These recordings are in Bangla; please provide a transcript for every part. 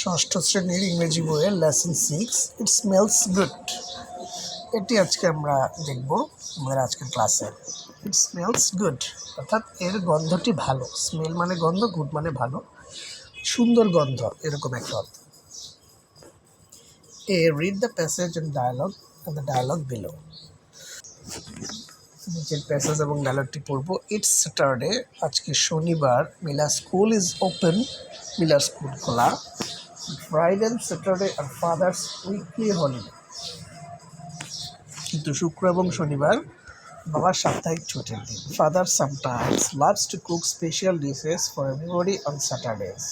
ষষ্ঠ শ্রেণীর ইংরেজি বইয়ের লেসন 6 ইট স্মেলস গুড। এটি আজকে আমরা দেখব আমাদের আজকের ক্লাসে। ইট স্মেলস গুড অর্থাৎ এর গন্ধটি ভালো। স্মেল মানে গন্ধ, গুড মানে ভালো, সুন্দর গন্ধ, এরকম একটা অর্থ। Read the passage and the dialogue below. নিচের প্যাসেজ এবং ডায়ালগটি পড়ব। ইটস স্যাটারডে, আজকে শনিবার। মিলা স্কুল ইজ ওপেন, মিলার স্কুল খোলা। Friday and Saturday are father's weekly holiday. কিন্তু শুক্র এবং শনিবার বাবার সাপ্তাহিক ছুটির দিন। Father sometimes loves to cook special dishes for everybody on Saturdays.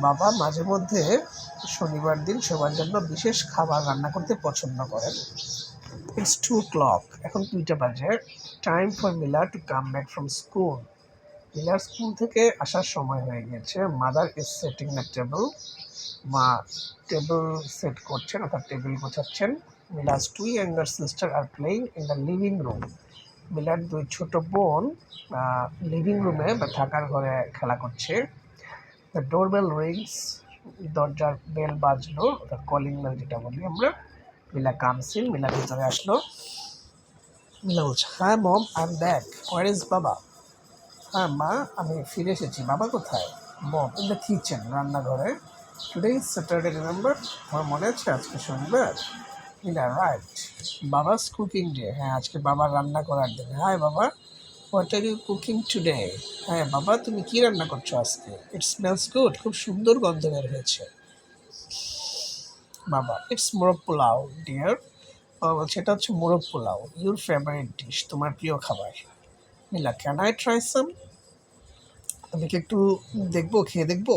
বাবা মাঝে মধ্যে শনিবার দিন সবার জন্য বিশেষ খাবার রান্না করতে পছন্দ করেন। It's 2 o'clock, এখন 2টা বাজে। Time for Mila to come back from school. মিলার স্কুল থেকে আসার সময় হয়ে গেছে। Mother is setting the table, মা টেবিল সেট করছেন অর্থাৎ টেবিল গোছাচ্ছেন। মিলাস 2 younger sister আর playing in the living room. মিলার 2 ছোট বোন লিভিং রুমে বা থাকার ঘরে খেলা করছে। দ্য ডোরবেল রিংস, দরজার বেল বাজলো অর্থাৎ কলিং বেল যেটা বলি আমরা। মিলা কামস ইন, মিলা ভিতরে আসলো। মিলা বলছে, হ্যাঁ mom, I am back, where is বাবা? হ্যাঁ মা, আমি ফিরে এসেছি, বাবা কোথায়? মম, ইন দ্য কিচেন, রান্নাঘরে। টুডে ইজ স্যাটারডে, রিমেম্বার, আমার মনে আছে আজকে শনিবার। মিলা, রাইট, বাবাস কুকিং ডে, হ্যাঁ আজকে বাবার রান্না করার দিন। হাই বাবা, what are you cooking today? হ্যাঁ বাবা, তুমি কি রান্না করছো আজকে? ইট স্মেলস গুড, খুব সুন্দর গন্ধ বের হয়েছে। বাবা, ইটস মোরগ পোলাও ডিয়ার, বাবা বলছে এটা হচ্ছে মোরগ পোলাও, ইউর ফেভারিট ডিশ, তোমার প্রিয় খাবার। মিলা, ক্যান আই ট্রাই সাম, আমি কি একটু দেখবো, খেয়ে দেখবো?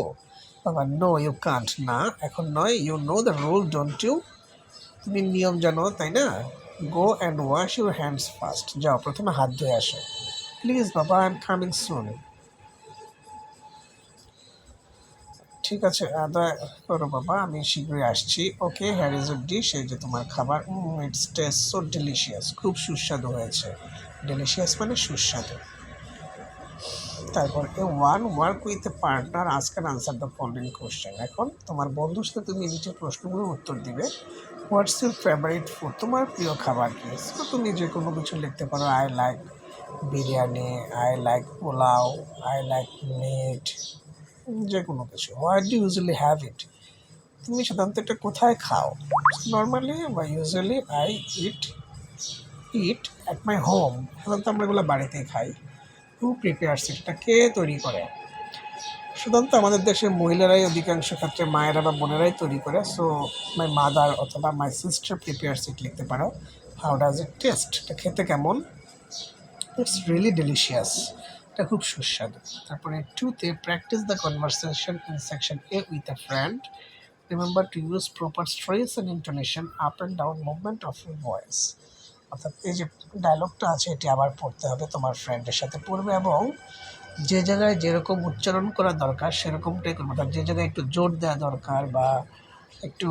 বাবা, নো ইউ কান্ট, না এখন নয়। You know the rule don't you, তুমি নিয়ম জানো তাই না? Go and wash your hands first, যাও প্রথমে হাত ধুয়ে আসো। প্লিজ বাবা, আই এম কামিং সুন, ঠিক আছে আদা করো বাবা, আমি শীঘ্রই আসছি। ওকে, হ্যার ইজ এ ডিশ, এই যে তোমার খাবার। ইটস টেস্ট সো ডেলিশিয়াস, খুব সুস্বাদু হয়েছে। ডেলিশিয়াস মানে সুস্বাদু। তারপর work with a partner, ask and answer the following question. এখন তোমার বন্ধুর সাথে তুমি নিচে প্রশ্নগুলোর উত্তর দিবে। হোয়াটস ইউর ফেভারিট ফুড, তোমার প্রিয় খাবার কি? তো তুমি যে কোনো কিছু লিখতে পারো। I like biryani, I like pulao, I like meat, যে কোনো কিছু। What do usually have it, তুমি সাধারণত এটা কোথায় খাও? নর্মালি বা usually I eat at my home, সাধারণত আমরা এগুলো বাড়িতেই খাই। হু প্রিপেয়ার্স, এটা কে তৈরি করে? সাধারণত আমাদের দেশে মহিলারাই অধিকাংশ ক্ষেত্রে, মায়েরা বা বোনেরাই তৈরি করে। সো মাই মাদার অথবা মাই সিস্টার প্রিপেয়ার্স ইট লিখতে পারো। হাউ ডাজ ইট টেস্ট, এটা খেতে কেমন? ইটস রিয়েলি ডেলিশিয়াস, এটা খুব সুস্বাদু। তারপরে 2তে practice the conversation in section A with a friend. Remember to use proper stress and intonation, up and down movement of your voice. অর্থাৎ এই যে ডায়লগটা আছে এটি আবার পড়তে হবে, তোমার ফ্রেন্ডের সাথে পড়বে এবং যে জায়গায় যেরকম উচ্চারণ করা দরকার সেরকমটাই করবে। অর্থাৎ যে জায়গায় একটু জোর দেওয়া দরকার বা একটু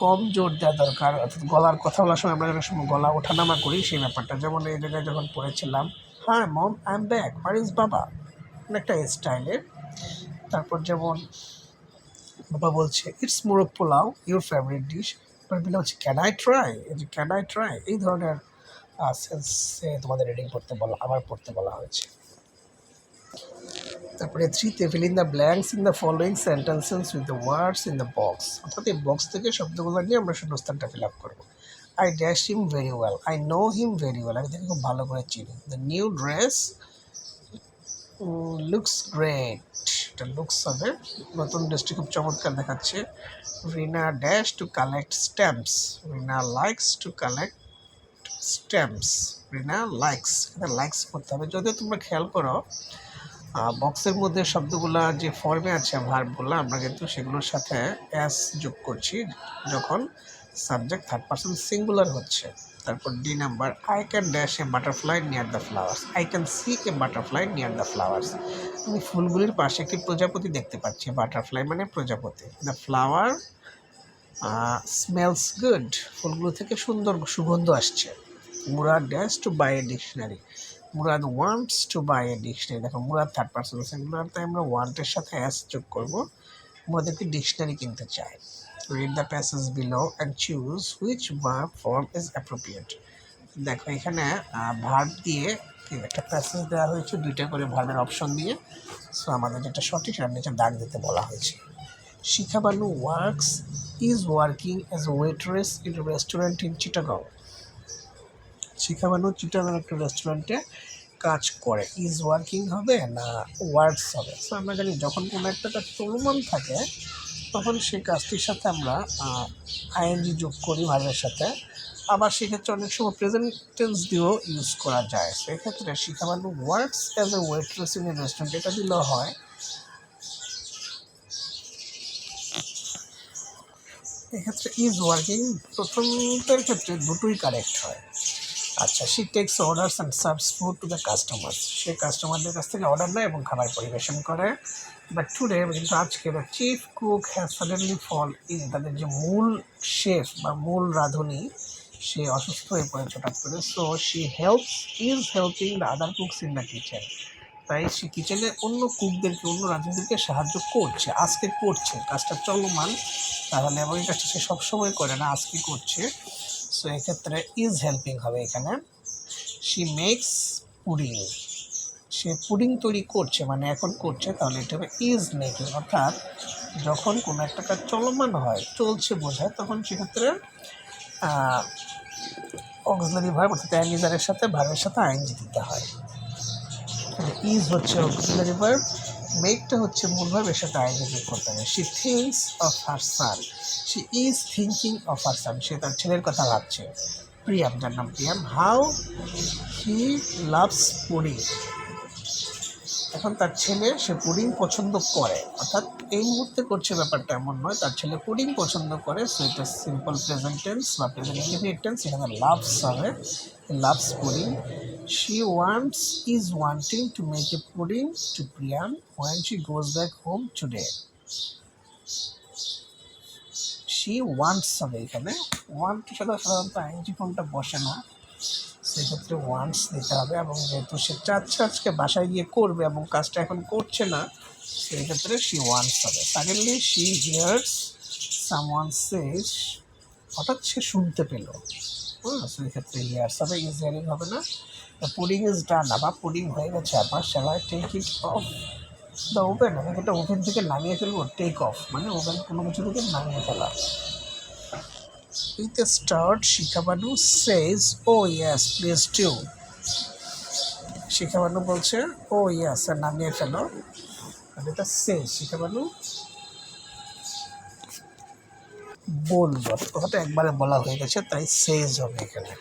কম জোর দেওয়া দরকার, অর্থাৎ গলার কথা বলার সময় আমরা অনেক সময় গলা ওঠানামা করি, সেই ব্যাপারটা। যেমন এই জায়গায় যখন পড়েছিলাম, হ্যাঁ mom, I am back, where is বাবা, অনেকটা স্টাইলের। তারপর যেমন বাবা বলছে, ইটস মোরগ পোলাও, ইউর ফেভারিট ডিশ। এবার বিলা হচ্ছে, ক্যান আই ট্রাই, এই যে ক্যান আই ট্রাই, এই ধরনের সেন্সে তোমাদের রিডিং পড়তে বলা হয়েছে। তারপরে 3তে fill in the blanks in the following sentences with the words in the box. অর্থাৎ এই বক্স থেকে শব্দগুলো নিয়ে আমরা শূন্যস্থানটা ফিল আপ করবো। I dash him very well, I know him very well, আমি তাকে খুব ভালো করে চিনি। The new dress looks great, এটা লুকস হবে, নতুন ড্রেসটি খুব চমৎকার দেখাচ্ছে। Rina dash to collect stamps, Rina likes to collect stamps, Rina likes, এখানে লাইকস করতে হবে। যদিও তোমরা খেয়াল করো বক্সের মধ্যে শব্দগুলা যে ফর্মে আছে ভার্বগুলো, আমরা কিন্তু সেগুলোর সাথে অ্যাস যোগ করছি যখন সাবজেক্ট থার্ড পারসন সিঙ্গুলার হচ্ছে। তারপর D number, I can dash a butterfly near the flowers, I can see A butterfly near the flowers, আমি ফুলগুলির পাশে একটি প্রজাপতি দেখতে পাচ্ছি। বাটারফ্লাই মানে প্রজাপতি। দ্য ফ্লাওয়ার স্মেলস গুড, ফুলগুলো থেকে সুন্দর সুগন্ধ আসছে। Murad dash to buy a dictionary, Murad wants to buy a dictionary. দেখো মুরাদ থার্ড পারসন সিঙ্গুলার, তাই আমরা ওয়ান্টের সাথে অ্যাস যোগ করবো। আমাদেরকে ডিকশনারি কিনতে চায়। Read the passage below and choose which verb form is appropriate. দেখো এখানে ভার্ব দিয়ে একটা প্যাসেজ দেওয়া হয়েছে, দুইটা করে ভার্বের অপশন দিয়ে। সো আমাদের যেটা সঠিক সেটা নিচে দাগ দিতে বলা হয়েছে। Shikha Banu is working as a waitress in restaurant in Chittagong. Shikha Banu Chittagong একটা রেস্টুরেন্টে কাজ করে। ইজ ওয়ার্কিং হবে না ওয়ার্কস হবে? সো আমরা জানি যখন কোনো একটা কাজ চলমান থাকে তখন সেই কাজটির সাথে আমরা আইএনজি যোগ করি ভার্বের সাথে। আবার সেক্ষেত্রে অনেক সময় প্রেজেন্ট টেন্স দিয়েও ইউজ করা যায়। সেক্ষেত্রে Shikha Banu works as a waitress in a restaurant এটা দিলেও হয়। এক্ষেত্রে ইজ ওয়ার্কিং প্রথমটার ক্ষেত্রে দুটোই কারেক্ট হয়। আচ্ছা, she takes orders and serves food to the customers. সে কাস্টমারদের কাছ থেকে অর্ডার নেয় এবং খাবার পরিবেশন করে। বাট টুডে, কিন্তু আজকে, the chief cook has suddenly fall in, তাদের যে মূল শেফ বা মূল রাঁধুনি সে অসুস্থ হয়ে পড়েছে হঠাৎ করে। So she helping the other cooks in the kitchen. তাই সে কিচেনে অন্য কুকদেরকে, অন্য রাঁধুনিদেরকে সাহায্য করছে, আজকে করছে, কাজটা চলমান। তাহলে এবং এই কাজটা সে সবসময় করে না, আজকে করছে। সো এক্ষেত্রে ইজ হেল্পিং হবে এখানে। শি মেক্স পুডিং, সে পুডিং তৈরি করছে, মানে এখন করছে, তাহলে এটা হবে ইজ মেকিং। অর্থাৎ যখন কোনো একটা কাজ চলমান হয়, চলছে বোঝায়, তখন সেক্ষেত্রে অক্সিলারি ভার্ব অর্থাৎ অ্যানিজারের সাথে ভার্বের সাথে আইএনজি দিতে হয়। ইজ হচ্ছে অক্সিলারি ভার্ব, মেকটা হচ্ছে মূল ভার্ব, এর সাথে আইএনজি যোগ করতে হবে। She thinks of her son, she is thinking of her son, সে তার ছেলের কথা ভাবছে। প্রিয়াম, যার নাম Priyam, how he loves pudding. এখন তার ছেলে, সে পুডিং পছন্দ করে, অর্থাৎ এই মুহূর্তে করছে ব্যাপারটা এমন নয়, তার ছেলে পুডিং পছন্দ করে। সো এটা সিম্পল প্রেজেন্ট টেন্স বা প্রেজেন্ট ইনডিফিনিট টেন্স, এখানে লাভস হবে, loves pudding. She is wanting to make a pudding to Priyam when she goes back home today. She wants হবে এখানে। ওয়ান্টের সাথে সাধারণত আইএনজি ফর্মটা বসে না, সেক্ষেত্রে ওয়ান্টস দিতে হবে। এবং যেহেতু সে চাচ্ছে আজকে বাসায় গিয়ে করবে এবং কাজটা এখন করছে না, সেই ক্ষেত্রে শি ওয়ান্টস হবে। সাডেনলি শি হিয়ার্স সামওয়ান সেজ, হঠাৎ সে শুনতে পেল। সেই ক্ষেত্রে হিয়ার্স হবে, ইজ হিয়ারিং হবে না। পুডিং ইজ ডান, আবার পুডিং হয়ে গেছে, আবার shall I take it off the oven, আমি এটা ওভেন থেকে নামিয়ে ফেলবো। টেক অফ মানে ওভেন কোনো কিছু থেকে নামিয়ে ফেলা। With a start, Shikha Banu says, "Oh yes, please do." শিখা বানু বলছে ও ইয়েস, আর নামিয়ে ফেলো। আর এটা সেজ, শিখা বানু বলবো, কথাটা একবারে বলা হয়ে গেছে, তাই সেজ হবে এখানে।